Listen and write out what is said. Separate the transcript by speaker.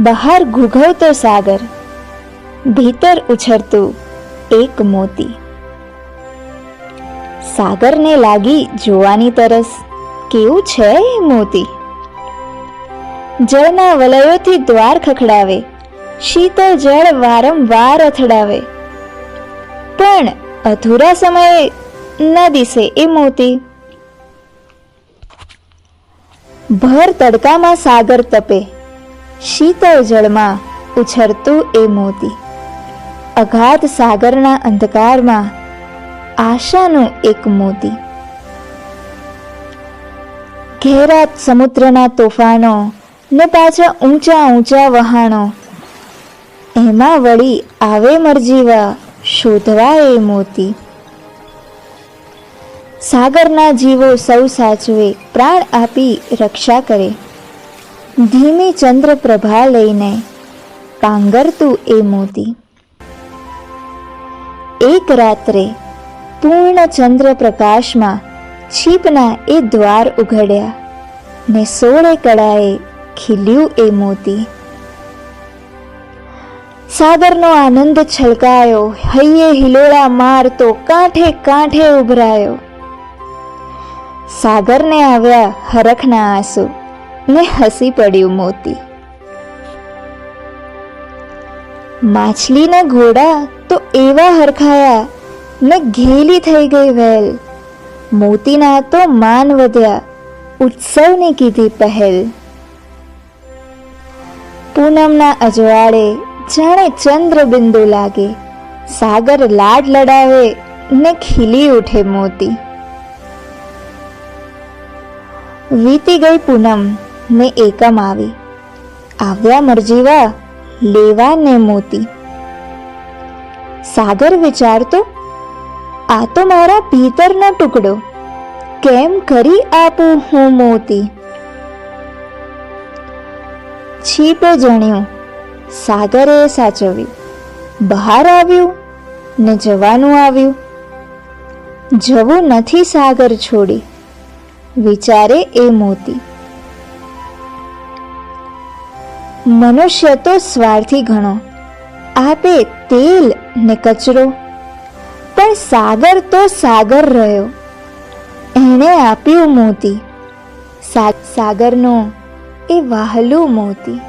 Speaker 1: બહાર ઘૂઘવતો સાગર, ભીતર ઉછળતું એક મોતી. સાગરને લાગી જોવાની તરસ, કેવું છે એ મોતી. જળના વલયોથી દ્વાર ખખડાવે, શીતળ જળ વારંવાર અથડાવે, પણ અધૂરા સમયે ન દિસે એ મોતી. ભર તડકામાં સાગર તપે, શીતળ જળમાં ઉછળતું એ મોતી. અગાધ સાગરના અંધકારમાં આશાનું એક મોતી. ઘેરા સમુદ્રના તોફાનો ને પાછા ઊંચા ઊંચા વહાણો, એમાં વળી આવે મરજીવા શોધવા એ મોતી. સાગરના જીવો સૌ સાચવે, પ્રાણ આપી રક્ષા કરે, ધીમી ચંદ્ર પ્રભા લઈને પાંગરતું એ મોતી. એક રાત્રે પૂર્ણ ચંદ્ર પ્રકાશમાં છીપના એ દ્વાર ઉઘડ્યા ને 16 કળાએ ખીલ્યું એ મોતી. સાગરનો આનંદ છલકાયો, હૈયે હિલોળા મારતો કાંઠે કાંઠે ઉભરાયો. સાગરને આવ્યા હરખના આંસુ ને હસી પડ્યું મોતી. માછલીના ઘોડા તો એવા હરખાયા ને ઘેલી થઈ ગઈ વહેલ. મોતીના તો માન વધ્યા, ઉત્સવની કીધી પહેલ. પૂનમના અજવાળે જાણે ચંદ્ર બિંદુ લાગે, સાગર લાડ લડાવે ને ખીલી ઉઠે મોતી. વીતી ગઈ પૂનમ ને એકમ આવી, આવ્યા મરજીવા લેવા ને મોતી. સાગર વિચારતો, આ તો મારા ભીતરનો ટુકડો, કેમ કરી આપું હું મોતી. છીપે જણ્યું, સાગરે સાચવ્યું, બહાર આવ્યું ને જવાનું આવ્યું. જવું નથી સાગર છોડી, વિચારે એ મોતી. મનુષ્ય તો સ્વાર્થી ઘણો, આપે તેલ ને કચરો, પણ સાગર તો સાગર રહ્યો, એણે આપ્યું મોતી. સાગરનો એ વહાલું મોતી.